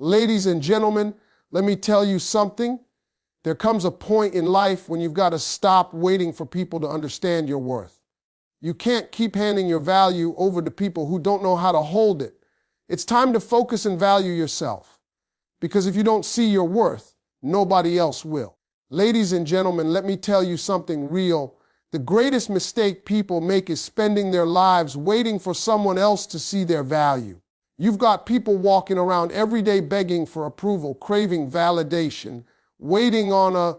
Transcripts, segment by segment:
Ladies and gentlemen, let me tell you something. There comes a point in life when you've got to stop waiting for people to understand your worth. You can't keep handing your value over to people who don't know how to hold it. It's time to focus and value yourself. Because if you don't see your worth, nobody else will. Ladies and gentlemen, let me tell you something real. The greatest mistake people make is spending their lives waiting for someone else to see their value. You've got people walking around every day begging for approval, craving validation, waiting on a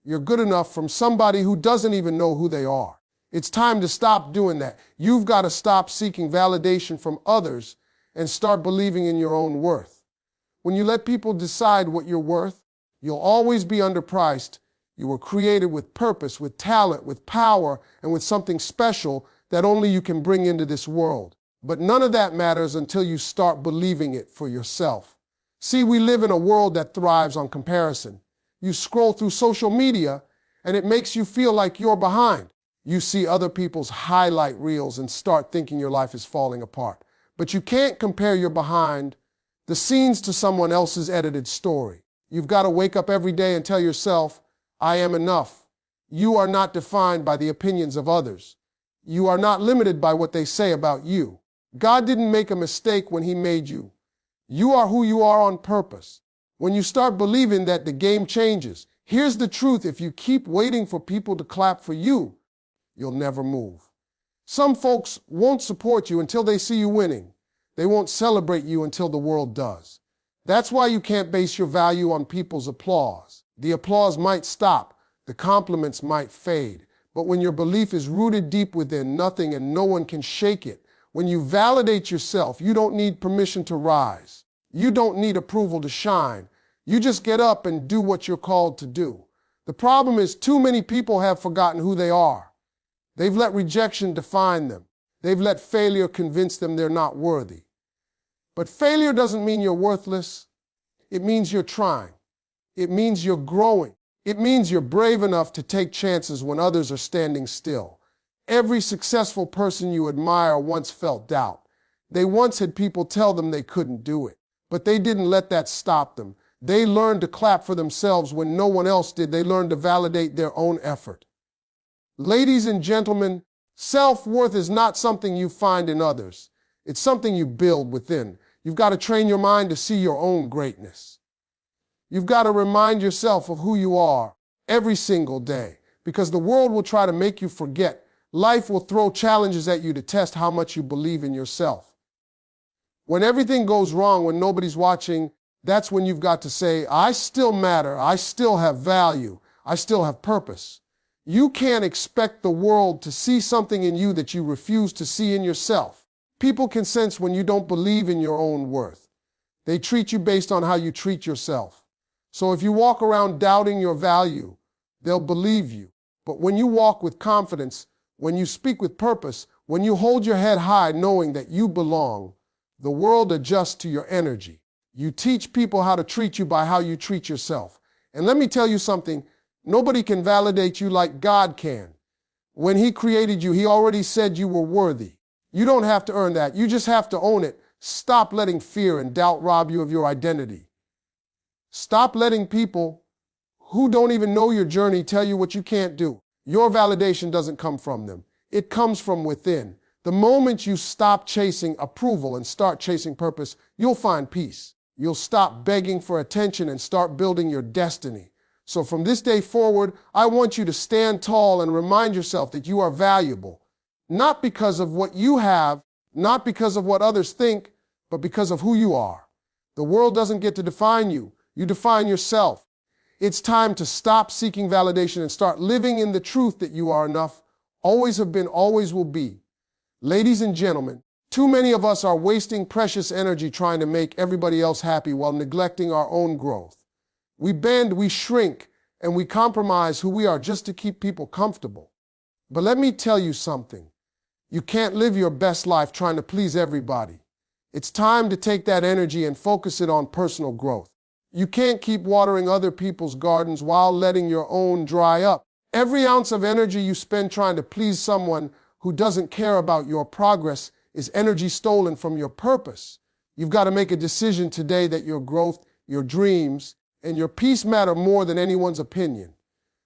"you're good enough" from somebody who doesn't even know who they are. It's time to stop doing that. You've got to stop seeking validation from others and start believing in your own worth. When you let people decide what you're worth, you'll always be underpriced. You were created with purpose, with talent, with power, and with something special that only you can bring into this world. But none of that matters until you start believing it for yourself. See, we live in a world that thrives on comparison. You scroll through social media, and it makes you feel like you're behind. You see other people's highlight reels and start thinking your life is falling apart. But you can't compare your behind the scenes to someone else's edited story. You've got to wake up every day and tell yourself, I am enough. You are not defined by the opinions of others. You are not limited by what they say about you. God didn't make a mistake when He made you. You are who you are on purpose. When you start believing that, the game changes. Here's the truth: if you keep waiting for people to clap for you, you'll never move. Some folks won't support you until they see you winning. They won't celebrate you until the world does. That's why you can't base your value on people's applause. The applause might stop, the compliments might fade, but when your belief is rooted deep within, nothing and no one can shake it. When you validate yourself, you don't need permission to rise. You don't need approval to shine. You just get up and do what you're called to do. The problem is, too many people have forgotten who they are. They've let rejection define them. They've let failure convince them they're not worthy. But failure doesn't mean you're worthless. It means you're trying. It means you're growing. It means you're brave enough to take chances when others are standing still. Every successful person you admire once felt doubt. They once had people tell them they couldn't do it. But they didn't let that stop them. They learned to clap for themselves when no one else did. They learned to validate their own effort. Ladies and gentlemen, self-worth is not something you find in others. It's something you build within. You've got to train your mind to see your own greatness. You've got to remind yourself of who you are every single day, because the world will try to make you forget. Life will throw challenges at you to test how much you believe in yourself. When everything goes wrong, when nobody's watching, that's when you've got to say, I still matter, I still have value, I still have purpose. You can't expect the world to see something in you that you refuse to see in yourself. People can sense when you don't believe in your own worth. They treat you based on how you treat yourself. So if you walk around doubting your value, they'll believe you. But when you walk with confidence, when you speak with purpose, when you hold your head high knowing that you belong, the world adjusts to your energy. You teach people how to treat you by how you treat yourself. And let me tell you something, nobody can validate you like God can. When He created you, He already said you were worthy. You don't have to earn that. You just have to own it. Stop letting fear and doubt rob you of your identity. Stop letting people who don't even know your journey tell you what you can't do. Your validation doesn't come from them. It comes from within. The moment you stop chasing approval and start chasing purpose, you'll find peace. You'll stop begging for attention and start building your destiny. So from this day forward, I want you to stand tall and remind yourself that you are valuable, not because of what you have, not because of what others think, but because of who you are. The world doesn't get to define you. You define yourself. It's time to stop seeking validation and start living in the truth that you are enough, always have been, always will be. Ladies and gentlemen, too many of us are wasting precious energy trying to make everybody else happy while neglecting our own growth. We bend, we shrink, and we compromise who we are just to keep people comfortable. But let me tell you something. You can't live your best life trying to please everybody. It's time to take that energy and focus it on personal growth. You can't keep watering other people's gardens while letting your own dry up. Every ounce of energy you spend trying to please someone who doesn't care about your progress is energy stolen from your purpose. You've got to make a decision today that your growth, your dreams, and your peace matter more than anyone's opinion.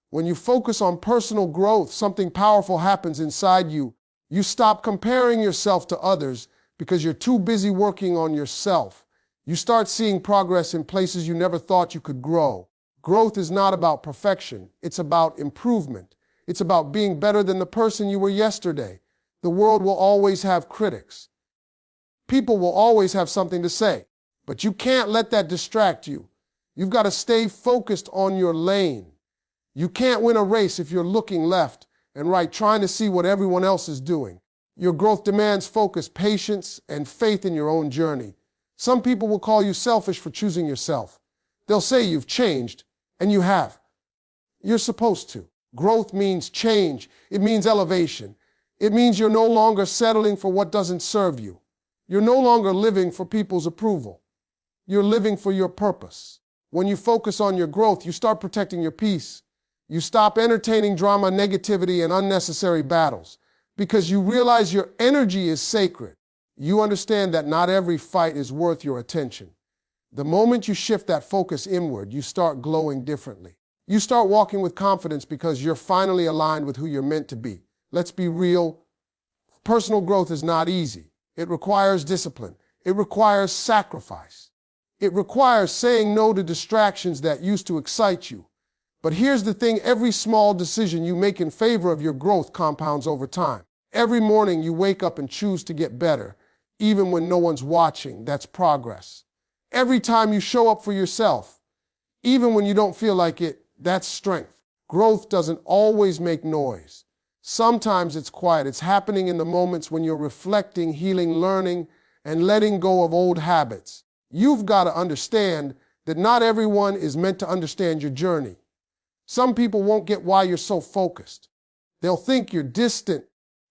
When you focus on personal growth, something powerful happens inside you. You stop comparing yourself to others because you're too busy working on yourself. You start seeing progress in places you never thought you could grow. Growth is not about perfection. It's about improvement. It's about being better than the person you were yesterday. The world will always have critics. People will always have something to say, but you can't let that distract you. You've got to stay focused on your lane. You can't win a race if you're looking left and right, trying to see what everyone else is doing. Your growth demands focus, patience, and faith in your own journey. Some people will call you selfish for choosing yourself. They'll say you've changed, and you have. You're supposed to. Growth means change. It means elevation. It means you're no longer settling for what doesn't serve you. You're no longer living for people's approval. You're living for your purpose. When you focus on your growth, you start protecting your peace. You stop entertaining drama, negativity, and unnecessary battles because you realize your energy is sacred. You understand that not every fight is worth your attention. The moment you shift that focus inward, you start glowing differently. You start walking with confidence because you're finally aligned with who you're meant to be. Let's be real. Personal growth is not easy. It requires discipline. It requires sacrifice. It requires saying no to distractions that used to excite you. But here's the thing, every small decision you make in favor of your growth compounds over time. Every morning you wake up and choose to get better, even when no one's watching. That's progress. Every time you show up for yourself, even when you don't feel like it, that's strength. Growth doesn't always make noise. Sometimes it's quiet. It's happening in the moments when you're reflecting, healing, learning, and letting go of old habits. You've got to understand that not everyone is meant to understand your journey. Some people won't get why you're so focused. They'll think you're distant,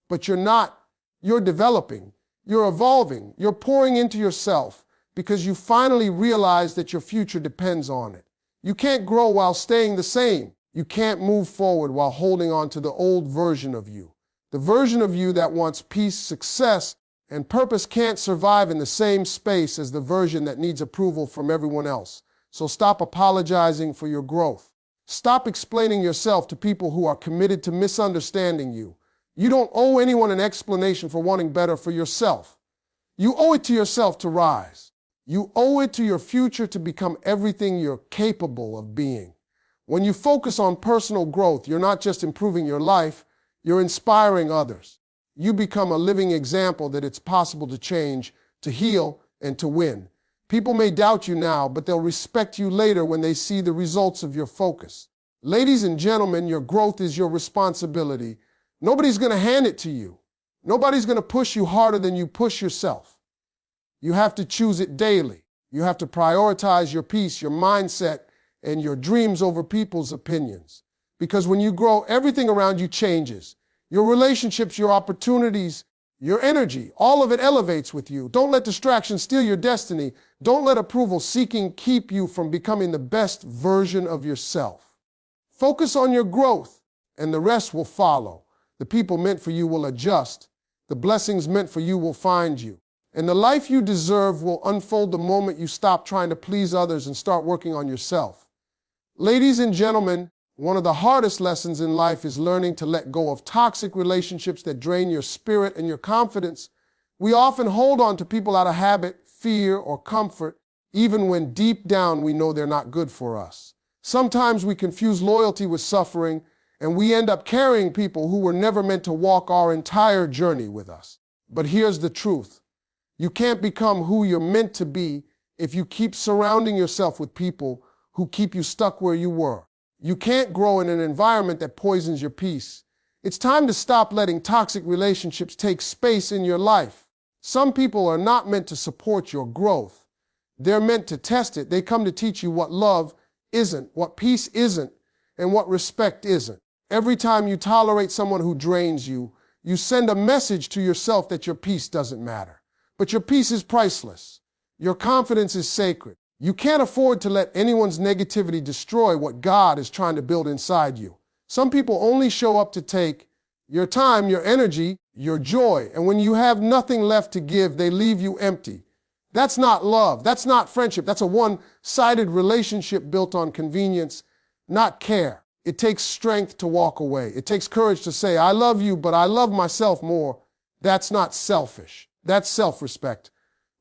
but you're not. You're developing. You're evolving. You're pouring into yourself because you finally realize that your future depends on it. You can't grow while staying the same. You can't move forward while holding on to the old version of you. The version of you that wants peace, success, and purpose can't survive in the same space as the version that needs approval from everyone else. So stop apologizing for your growth. Stop explaining yourself to people who are committed to misunderstanding you. You don't owe anyone an explanation for wanting better for yourself. You owe it to yourself to rise. You owe it to your future to become everything you're capable of being. When you focus on personal growth, you're not just improving your life, you're inspiring others. You become a living example that it's possible to change, to heal, and to win. People may doubt you now, but they'll respect you later when they see the results of your focus. Ladies and gentlemen, your growth is your responsibility. Nobody's going to hand it to you. Nobody's going to push you harder than you push yourself. You have to choose it daily. You have to prioritize your peace, your mindset, and your dreams over people's opinions. Because when you grow, everything around you changes. Your relationships, your opportunities, your energy, all of it elevates with you. Don't let distractions steal your destiny. Don't let approval seeking keep you from becoming the best version of yourself. Focus on your growth, and the rest will follow. The people meant for you will adjust. The blessings meant for you will find you. And the life you deserve will unfold the moment you stop trying to please others and start working on yourself. Ladies and gentlemen, one of the hardest lessons in life is learning to let go of toxic relationships that drain your spirit and your confidence. We often hold on to people out of habit, fear, or comfort, even when deep down we know they're not good for us. Sometimes we confuse loyalty with suffering, and we end up carrying people who were never meant to walk our entire journey with us. But here's the truth. You can't become who you're meant to be if you keep surrounding yourself with people who keep you stuck where you were. You can't grow in an environment that poisons your peace. It's time to stop letting toxic relationships take space in your life. Some people are not meant to support your growth. They're meant to test it. They come to teach you what love isn't, what peace isn't, and what respect isn't. Every time you tolerate someone who drains you, you send a message to yourself that your peace doesn't matter. But your peace is priceless. Your confidence is sacred. You can't afford to let anyone's negativity destroy what God is trying to build inside you. Some people only show up to take your time, your energy, your joy, and when you have nothing left to give, they leave you empty. That's not love. That's not friendship. That's a one-sided relationship built on convenience, not care. It takes strength to walk away. It takes courage to say, I love you, but I love myself more. That's not selfish. That's self-respect.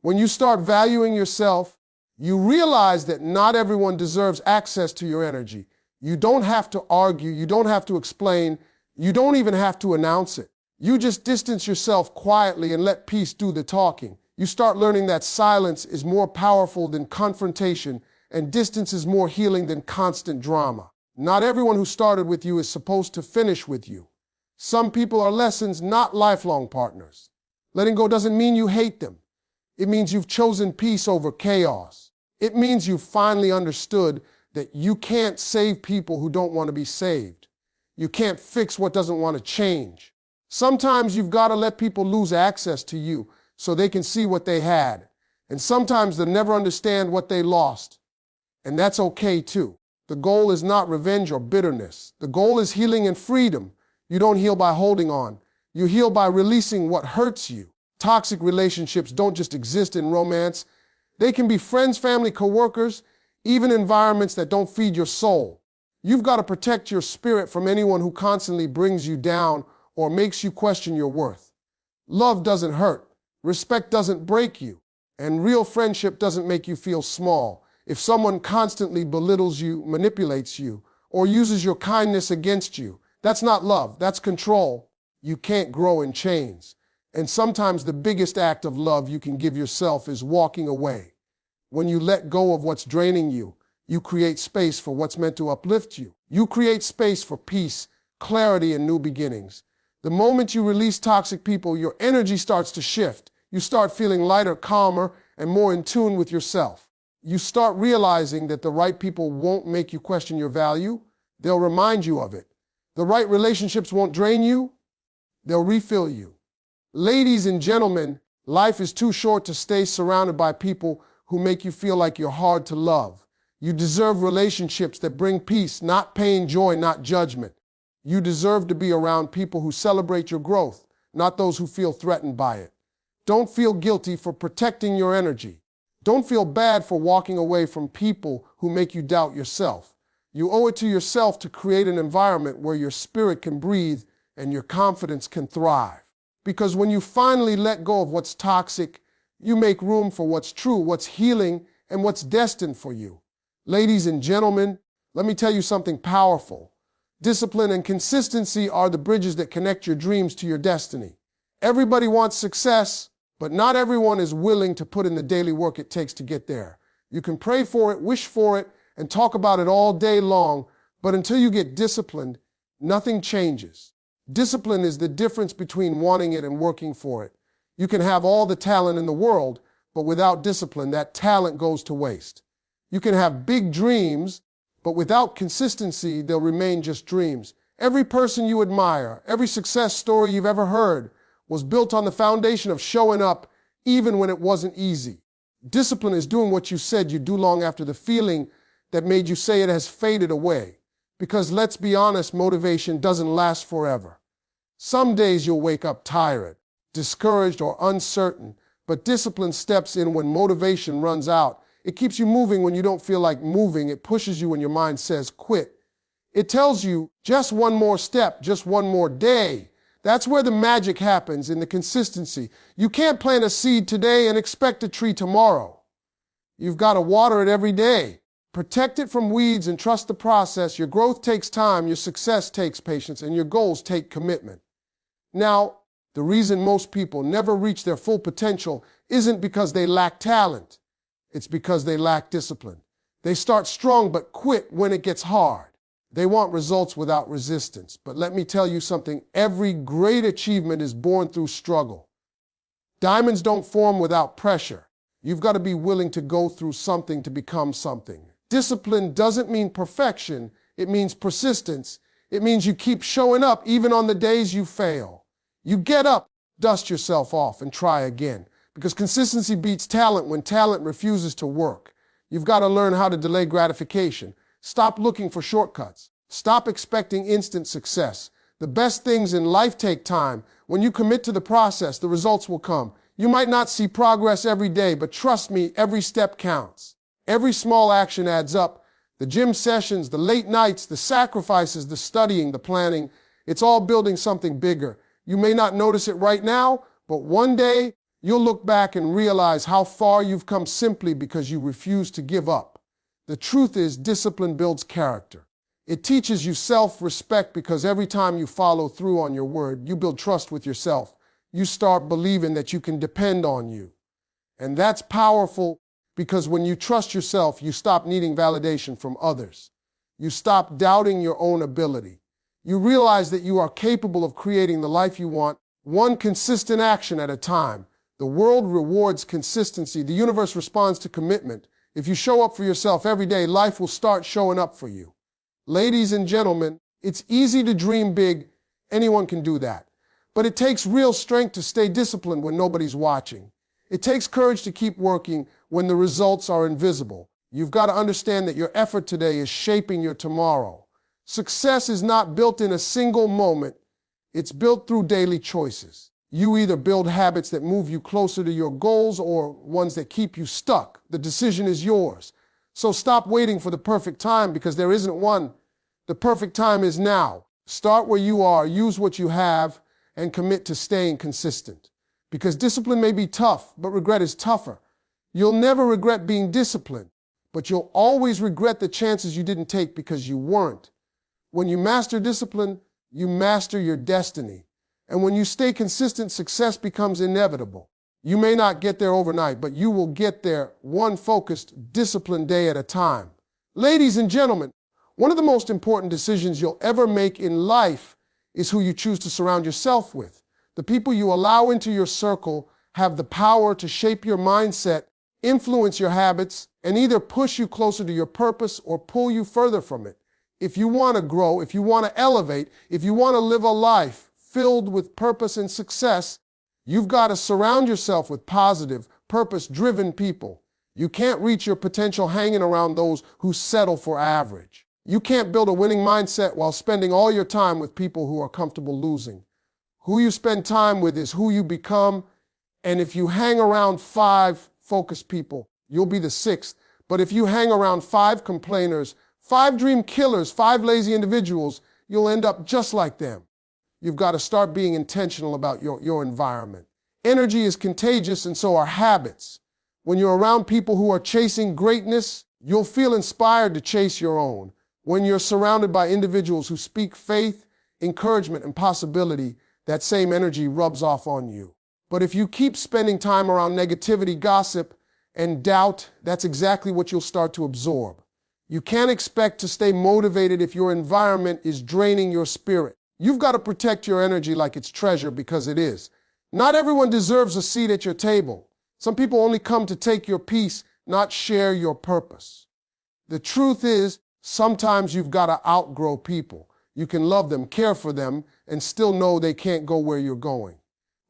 When you start valuing yourself, you realize that not everyone deserves access to your energy. You don't have to argue. You don't have to explain. You don't even have to announce it. You just distance yourself quietly and let peace do the talking. You start learning that silence is more powerful than confrontation, and distance is more healing than constant drama. Not everyone who started with you is supposed to finish with you. Some people are lessons, not lifelong partners. Letting go doesn't mean you hate them. It means you've chosen peace over chaos. It means you've finally understood that you can't save people who don't want to be saved. You can't fix what doesn't want to change. Sometimes you've got to let people lose access to you so they can see what they had. And sometimes they'll never understand what they lost. And that's okay too. The goal is not revenge or bitterness. The goal is healing and freedom. You don't heal by holding on. You heal by releasing what hurts you. Toxic relationships don't just exist in romance. They can be friends, family, coworkers, even environments that don't feed your soul. You've got to protect your spirit from anyone who constantly brings you down or makes you question your worth. Love doesn't hurt. Respect doesn't break you. And real friendship doesn't make you feel small. If someone constantly belittles you, manipulates you, or uses your kindness against you, that's not love, that's control. You can't grow in chains. And sometimes the biggest act of love you can give yourself is walking away. When you let go of what's draining you, you create space for what's meant to uplift you. You create space for peace, clarity, and new beginnings. The moment you release toxic people, your energy starts to shift. You start feeling lighter, calmer, and more in tune with yourself. You start realizing that the right people won't make you question your value. They'll remind you of it. The right relationships won't drain you. They'll refill you. Ladies and gentlemen, life is too short to stay surrounded by people who make you feel like you're hard to love. You deserve relationships that bring peace, not pain, joy, not judgment. You deserve to be around people who celebrate your growth, not those who feel threatened by it. Don't feel guilty for protecting your energy. Don't feel bad for walking away from people who make you doubt yourself. You owe it to yourself to create an environment where your spirit can breathe and your confidence can thrive. Because when you finally let go of what's toxic, you make room for what's true, what's healing, and what's destined for you. Ladies and gentlemen, let me tell you something powerful. Discipline and consistency are the bridges that connect your dreams to your destiny. Everybody wants success, but not everyone is willing to put in the daily work it takes to get there. You can pray for it, wish for it, and talk about it all day long, but until you get disciplined, nothing changes. Discipline is the difference between wanting it and working for it. You can have all the talent in the world, but without discipline, that talent goes to waste. You can have big dreams, but without consistency, they'll remain just dreams. Every person you admire, every success story you've ever heard was built on the foundation of showing up even when it wasn't easy. Discipline is doing what you said you'd do long after the feeling that made you say it has faded away. Because let's be honest, motivation doesn't last forever. Some days you'll wake up tired, discouraged, or uncertain, but discipline steps in when motivation runs out. It keeps you moving when you don't feel like moving. It pushes you when your mind says quit. It tells you just one more step, just one more day. That's where the magic happens, in the consistency. You can't plant a seed today and expect a tree tomorrow. You've got to water it every day. Protect it from weeds and trust the process. Your growth takes time, your success takes patience, and your goals take commitment. Now, the reason most people never reach their full potential isn't because they lack talent. It's because they lack discipline. They start strong but quit when it gets hard. They want results without resistance. But let me tell you something, every great achievement is born through struggle. Diamonds don't form without pressure. You've got to be willing to go through something to become something. Discipline doesn't mean perfection. It means persistence. It means you keep showing up even on the days you fail. You get up, dust yourself off, and try again. Because consistency beats talent when talent refuses to work. You've got to learn how to delay gratification. Stop looking for shortcuts. Stop expecting instant success. The best things in life take time. When you commit to the process, the results will come. You might not see progress every day, but trust me, every step counts. Every small action adds up. The gym sessions, the late nights, the sacrifices, the studying, the planning, it's all building something bigger. You may not notice it right now, but one day you'll look back and realize how far you've come simply because you refuse to give up. The truth is, discipline builds character. It teaches you self-respect because every time you follow through on your word, you build trust with yourself. You start believing that you can depend on you. And that's powerful because when you trust yourself, you stop needing validation from others. You stop doubting your own ability. You realize that you are capable of creating the life you want, one consistent action at a time. The world rewards consistency. The universe responds to commitment. If you show up for yourself every day, life will start showing up for you. Ladies and gentlemen, it's easy to dream big. Anyone can do that. But it takes real strength to stay disciplined when nobody's watching. It takes courage to keep working when the results are invisible. You've got to understand that your effort today is shaping your tomorrow. Success is not built in a single moment. It's built through daily choices. You either build habits that move you closer to your goals or ones that keep you stuck. The decision is yours. So stop waiting for the perfect time because there isn't one. The perfect time is now. Start where you are, use what you have, and commit to staying consistent. Because discipline may be tough, but regret is tougher. You'll never regret being disciplined, but you'll always regret the chances you didn't take because you weren't. When you master discipline, you master your destiny. And when you stay consistent, success becomes inevitable. You may not get there overnight, but you will get there one focused, disciplined day at a time. Ladies and gentlemen, one of the most important decisions you'll ever make in life is who you choose to surround yourself with. The people you allow into your circle have the power to shape your mindset, influence your habits, and either push you closer to your purpose or pull you further from it. If you want to grow, if you want to elevate, if you want to live a life filled with purpose and success, you've got to surround yourself with positive, purpose-driven people. You can't reach your potential hanging around those who settle for average. You can't build a winning mindset while spending all your time with people who are comfortable losing. Who you spend time with is who you become, and if you hang around 5 focused people, you'll be the 6th. But if you hang around 5 complainers, 5 dream killers, 5 lazy individuals, you'll end up just like them. You've got to start being intentional about your environment. Energy is contagious, and so are habits. When you're around people who are chasing greatness, you'll feel inspired to chase your own. When you're surrounded by individuals who speak faith, encouragement, and possibility, that same energy rubs off on you. But if you keep spending time around negativity, gossip, and doubt, that's exactly what you'll start to absorb. You can't expect to stay motivated if your environment is draining your spirit. You've got to protect your energy like it's treasure, because it is. Not everyone deserves a seat at your table. Some people only come to take your peace, not share your purpose. The truth is, sometimes you've got to outgrow people. You can love them, care for them, and still know they can't go where you're going.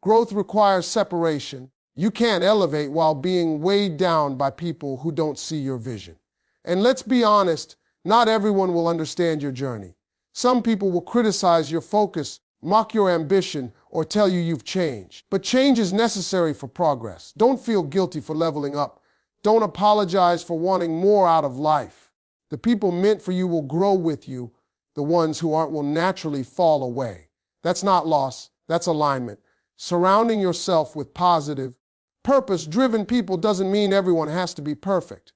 Growth requires separation. You can't elevate while being weighed down by people who don't see your vision. And let's be honest, not everyone will understand your journey. Some people will criticize your focus, mock your ambition, or tell you you've changed. But change is necessary for progress. Don't feel guilty for leveling up. Don't apologize for wanting more out of life. The people meant for you will grow with you. The ones who aren't will naturally fall away. That's not loss, that's alignment. Surrounding yourself with positive, purpose-driven people doesn't mean everyone has to be perfect.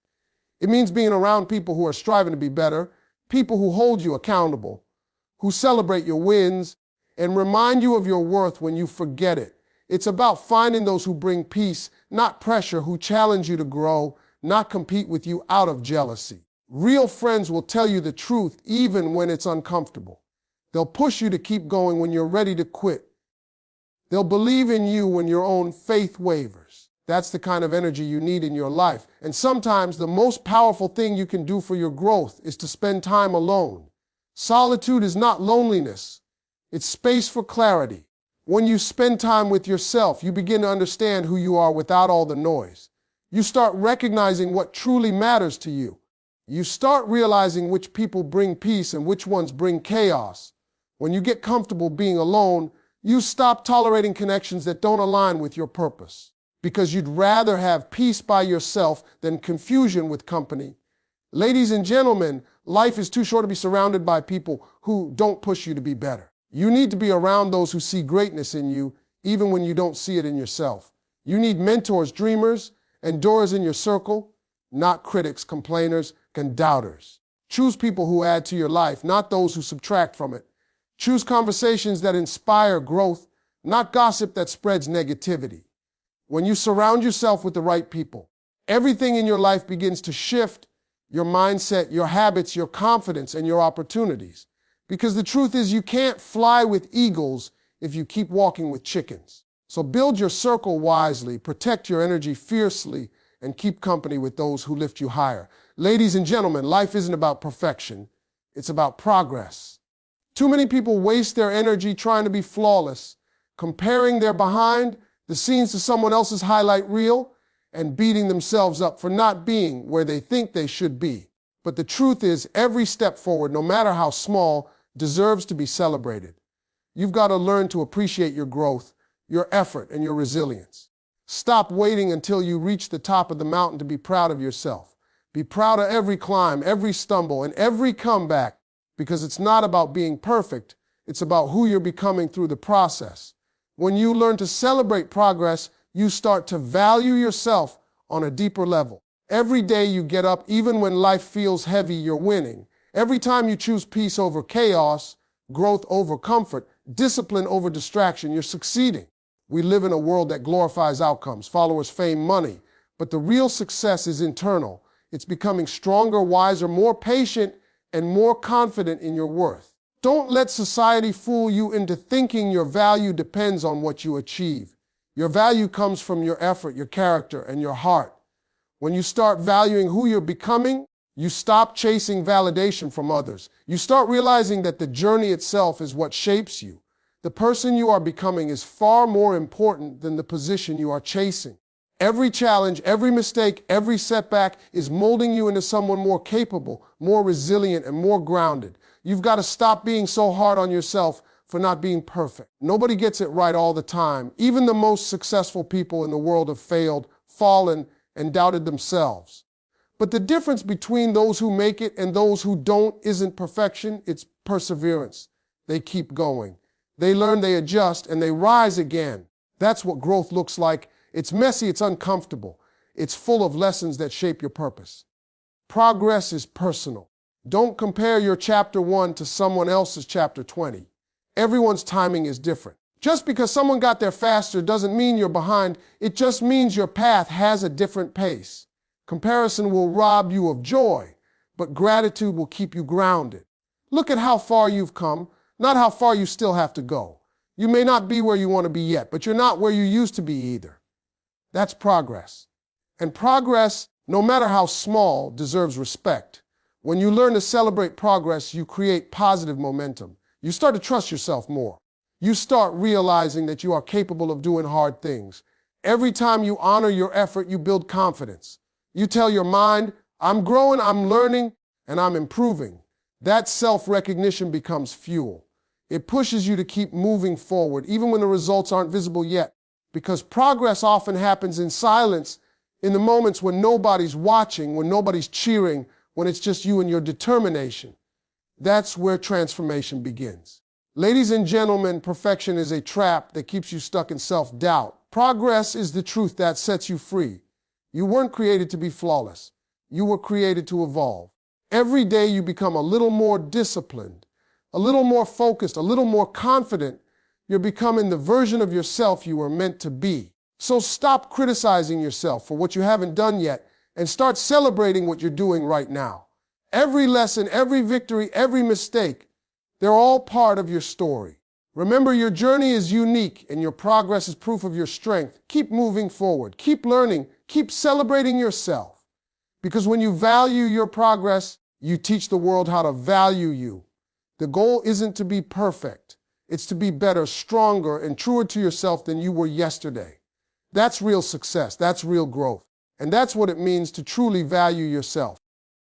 It means being around people who are striving to be better, people who hold you accountable, who celebrate your wins, and remind you of your worth when you forget it. It's about finding those who bring peace, not pressure, who challenge you to grow, not compete with you out of jealousy. Real friends will tell you the truth even when it's uncomfortable. They'll push you to keep going when you're ready to quit. They'll believe in you when your own faith wavers. That's the kind of energy you need in your life. And sometimes the most powerful thing you can do for your growth is to spend time alone. Solitude is not loneliness. It's space for clarity. When you spend time with yourself, you begin to understand who you are without all the noise. You start recognizing what truly matters to you. You start realizing which people bring peace and which ones bring chaos. When you get comfortable being alone, you stop tolerating connections that don't align with your purpose. because you'd rather have peace by yourself than confusion with company. Ladies and gentlemen, life is too short to be surrounded by people who don't push you to be better. You need to be around those who see greatness in you, even when you don't see it in yourself. You need mentors, dreamers, and doers in your circle, not critics, complainers, and doubters. Choose people who add to your life, not those who subtract from it. Choose conversations that inspire growth, not gossip that spreads negativity. When you surround yourself with the right people, everything in your life begins to shift: your mindset, your habits, your confidence, and your opportunities. Because the truth is, you can't fly with eagles if you keep walking with chickens. So build your circle wisely, protect your energy fiercely, and keep company with those who lift you higher. Ladies and gentlemen, life isn't about perfection. It's about progress. Too many people waste their energy trying to be flawless, comparing their behind the scenes to someone else's highlight reel, and beating themselves up for not being where they think they should be. But the truth is, every step forward, no matter how small, deserves to be celebrated. You've got to learn to appreciate your growth, your effort, and your resilience. Stop waiting until you reach the top of the mountain to be proud of yourself. Be proud of every climb, every stumble, and every comeback, because it's not about being perfect. It's about who you're becoming through the process. When you learn to celebrate progress, you start to value yourself on a deeper level. Every day you get up, even when life feels heavy, you're winning. Every time you choose peace over chaos, growth over comfort, discipline over distraction, you're succeeding. We live in a world that glorifies outcomes, followers, fame, money. But the real success is internal. It's becoming stronger, wiser, more patient, and more confident in your worth. Don't let society fool you into thinking your value depends on what you achieve. Your value comes from your effort, your character, and your heart. When you start valuing who you're becoming, you stop chasing validation from others. You start realizing that the journey itself is what shapes you. The person you are becoming is far more important than the position you are chasing. Every challenge, every mistake, every setback is molding you into someone more capable, more resilient, and more grounded. You've got to stop being so hard on yourself for not being perfect. Nobody gets it right all the time. Even the most successful people in the world have failed, fallen, and doubted themselves. But the difference between those who make it and those who don't isn't perfection, it's perseverance. They keep going. They learn, they adjust, and they rise again. That's what growth looks like. It's messy, it's uncomfortable. It's full of lessons that shape your purpose. Progress is personal. Don't compare your chapter 1 to someone else's chapter 20. Everyone's timing is different. Just because someone got there faster doesn't mean you're behind. It just means your path has a different pace. Comparison will rob you of joy, but gratitude will keep you grounded. Look at how far you've come, not how far you still have to go. You may not be where you want to be yet, but you're not where you used to be either. That's progress. And progress, no matter how small, deserves respect. When you learn to celebrate progress, you create positive momentum. You start to trust yourself more. You start realizing that you are capable of doing hard things. Every time you honor your effort, you build confidence. You tell your mind, I'm growing, I'm learning, and I'm improving. That self-recognition becomes fuel. It pushes you to keep moving forward, even when the results aren't visible yet. Because progress often happens in silence, in the moments when nobody's watching, when nobody's cheering, when it's just you and your determination. That's where transformation begins. Ladies and gentlemen, perfection is a trap that keeps you stuck in self-doubt. Progress is the truth that sets you free. You weren't created to be flawless. You were created to evolve. Every day you become a little more disciplined, a little more focused, a little more confident. You're becoming the version of yourself you were meant to be. So stop criticizing yourself for what you haven't done yet and start celebrating what you're doing right now. Every lesson, every victory, every mistake, they're all part of your story. Remember, your journey is unique and your progress is proof of your strength. Keep moving forward. Keep learning. Keep celebrating yourself. Because when you value your progress, you teach the world how to value you. The goal isn't to be perfect. It's to be better, stronger, and truer to yourself than you were yesterday. That's real success. That's real growth. And that's what it means to truly value yourself.